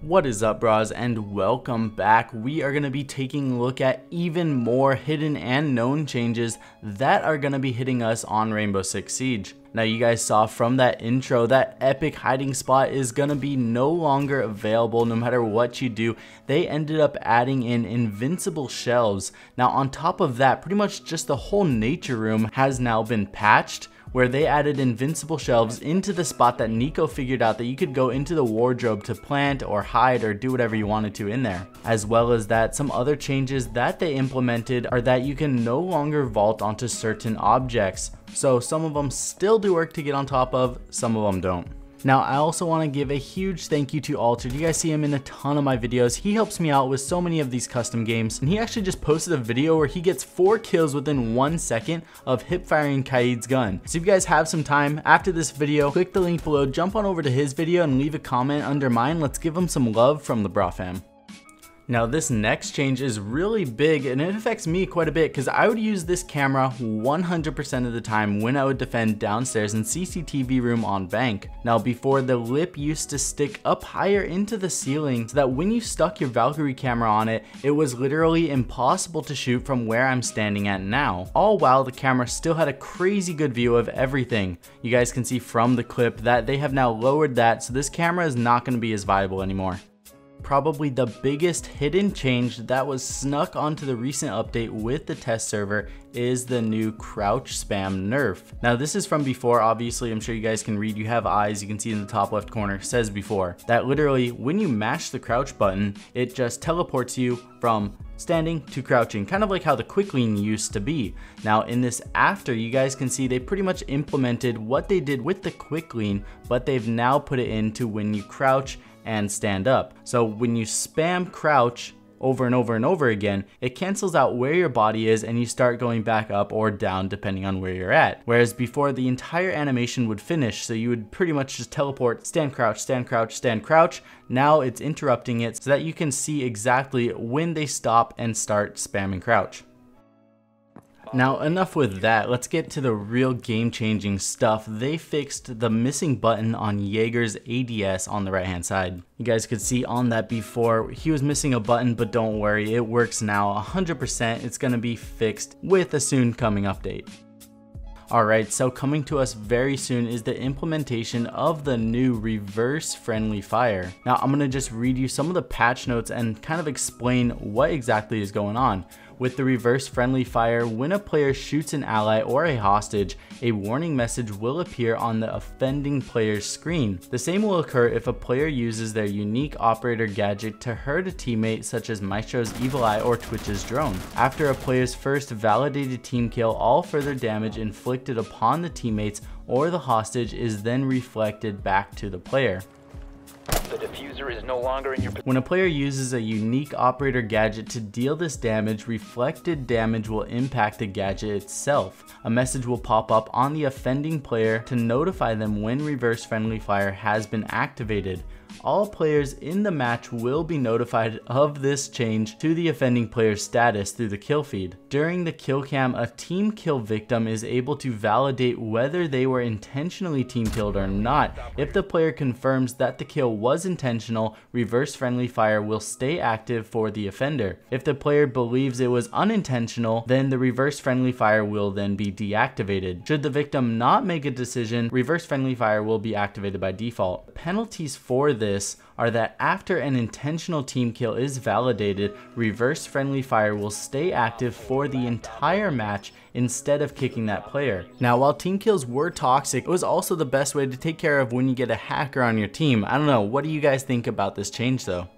What is up, bros, and welcome back. We are going to be taking a look at even more hidden and known changes that are going to be hitting us on Rainbow Six Siege. Now, you guys saw from that intro that epic hiding spot is going to be no longer available no matter what you do. They ended up adding in invincible shelves. Now, on top of that, pretty much just the whole nature room has now been patched, where they added invincible shelves into the spot that Nico figured out that you could go into the wardrobe to plant or hide or do whatever you wanted to in there. As well as that, some other changes that they implemented are that you can no longer vault onto certain objects. So some of them still do work to get on top of, some of them don't. Now, I also want to give a huge thank you to Altered. You guys see him in a ton of my videos. He helps me out with so many of these custom games, and he actually just posted a video where he gets 4 kills within 1 second of hip firing Kaid's gun. So if you guys have some time after this video, click the link below, jump on over to his video and leave a comment under mine. Let's give him some love from the Bra fam. Now, this next change is really big and it affects me quite a bit because I would use this camera 100% of the time when I would defend downstairs in CCTV room on bank. Now, before, the lip used to stick up higher into the ceiling so that when you stuck your Valkyrie camera on it, it was literally impossible to shoot from where I'm standing at now. All while the camera still had a crazy good view of everything. You guys can see from the clip that they have now lowered that, so this camera is not going to be as viable anymore. Probably the biggest hidden change that was snuck onto the recent update with the test server is the new crouch spam nerf. Now, this is from before. Obviously, I'm sure you guys can read. You have eyes. You can see in the top left corner, says before. That literally, when you mash the crouch button, it just teleports you from standing to crouching, kind of like how the quick lean used to be. Now, in this after, you guys can see they pretty much implemented what they did with the quick lean, but they've now put it into when you crouch and stand up. So when you spam crouch over and over and over again, it cancels out where your body is and you start going back up or down depending on where you're at. Whereas before, the entire animation would finish, so you would pretty much just teleport, stand crouch, stand crouch, stand crouch. Now it's interrupting it so that you can see exactly when they stop and start spamming crouch. Now, enough with that, let's get to the real game-changing stuff. They fixed the missing button on Jaeger's ADS on the right-hand side. You guys could see on that before, he was missing a button, but don't worry, it works now 100%. It's going to be fixed with a soon coming update. Alright, so coming to us very soon is the implementation of the new reverse friendly fire. Now, I'm going to just read you some of the patch notes and kind of explain what exactly is going on. With the reverse friendly fire, when a player shoots an ally or a hostage, a warning message will appear on the offending player's screen. The same will occur if a player uses their unique operator gadget to hurt a teammate, such as Maestro's Evil Eye or Twitch's drone. After a player's first validated team kill, all further damage inflicted upon the teammates or the hostage is then reflected back to the player. The diffuser is no longer in your possession. When a player uses a unique operator gadget to deal this damage, reflected damage will impact the gadget itself. A message will pop up on the offending player to notify them when reverse friendly fire has been activated. All players in the match will be notified of this change to the offending player's status through the kill feed. During the kill cam, a team kill victim is able to validate whether they were intentionally team killed or not. If the player confirms that the kill was intentional, reverse friendly fire will stay active for the offender. If the player believes it was unintentional, then the reverse friendly fire will then be deactivated. Should the victim not make a decision, reverse friendly fire will be activated by default. Penalties for this are that after an intentional team kill is validated, reverse friendly fire will stay active for the entire match instead of kicking that player. Now, while team kills were toxic, it was also the best way to take care of when you get a hacker on your team. I don't know, what do you guys think about this change though?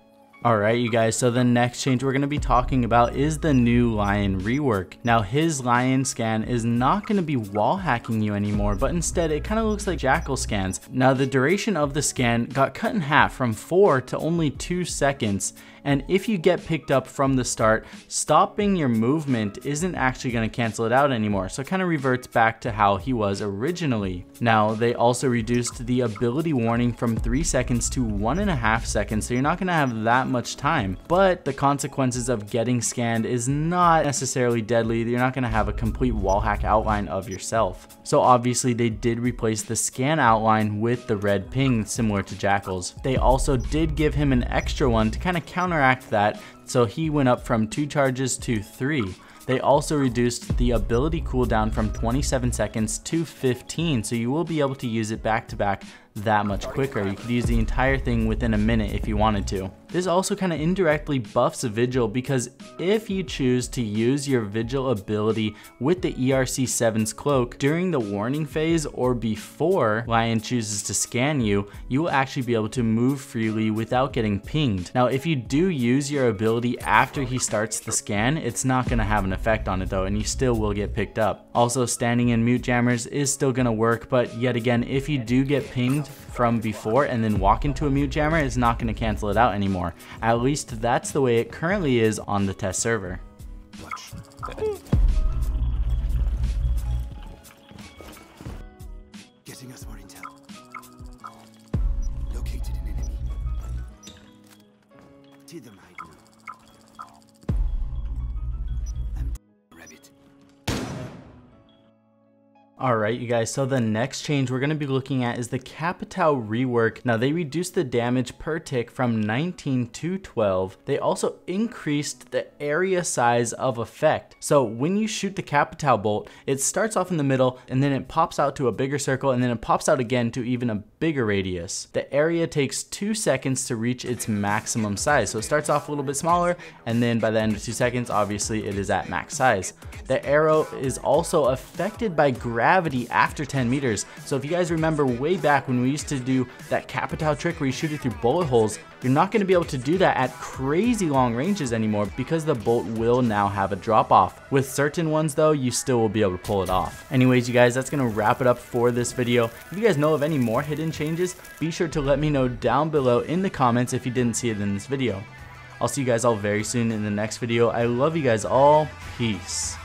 Alright, you guys, so the next change we're going to be talking about is the new Lion Rework. Now, his Lion scan is not going to be wall hacking you anymore, but instead it kind of looks like Jackal scans. Now, the duration of the scan got cut in half from 4 to only 2 seconds, and if you get picked up from the start, stopping your movement isn't actually going to cancel it out anymore, so it kind of reverts back to how he was originally. Now, they also reduced the ability warning from 3 seconds to 1.5 seconds, so you're not going to have that that much time. But the consequences of getting scanned is not necessarily deadly. You're not going to have a complete wall hack outline of yourself. So obviously they did replace the scan outline with the red ping, similar to Jackal's. They also did give him an extra one to kind of counteract that, so he went up from 2 charges to 3. They also reduced the ability cooldown from 27 seconds to 15, so you will be able to use it back to back that much quicker. You could use the entire thing within a minute if you wanted to. This also kind of indirectly buffs Vigil, because if you choose to use your Vigil ability with the ERC7's cloak during the warning phase or before Lion chooses to scan you, you will actually be able to move freely without getting pinged. Now if you do use your ability after he starts the scan, it's not going to have an effect on it though, and you still will get picked up. Also, standing in mute jammers is still going to work, but yet again, if you do get pinged from before and then walk into a mute jammer, it's not going to cancel it out anymore. At least that's the way it currently is on the test server. Getting us more intel. Located an enemy. To them hide now. I'm rabbit. Alright you guys, so the next change we're going to be looking at is the Capital Rework. Now they reduced the damage per tick from 19 to 12. They also increased the area size of effect. So when you shoot the Capital bolt, it starts off in the middle and then it pops out to a bigger circle and then it pops out again to even a bigger radius. The area takes 2 seconds to reach its maximum size. So it starts off a little bit smaller and then by the end of 2 seconds, obviously it is at max size. The arrow is also affected by gravity after 10 meters. So if you guys remember way back when we used to do that Capital trick where you shoot it through bullet holes, you're not going to be able to do that at crazy long ranges anymore because the bolt will now have a drop off. With certain ones though, you still will be able to pull it off. Anyways you guys, that's going to wrap it up for this video. If you guys know of any more hidden changes, be sure to let me know down below in the comments if you didn't see it in this video. I'll see you guys all very soon in the next video. I love you guys all. Peace.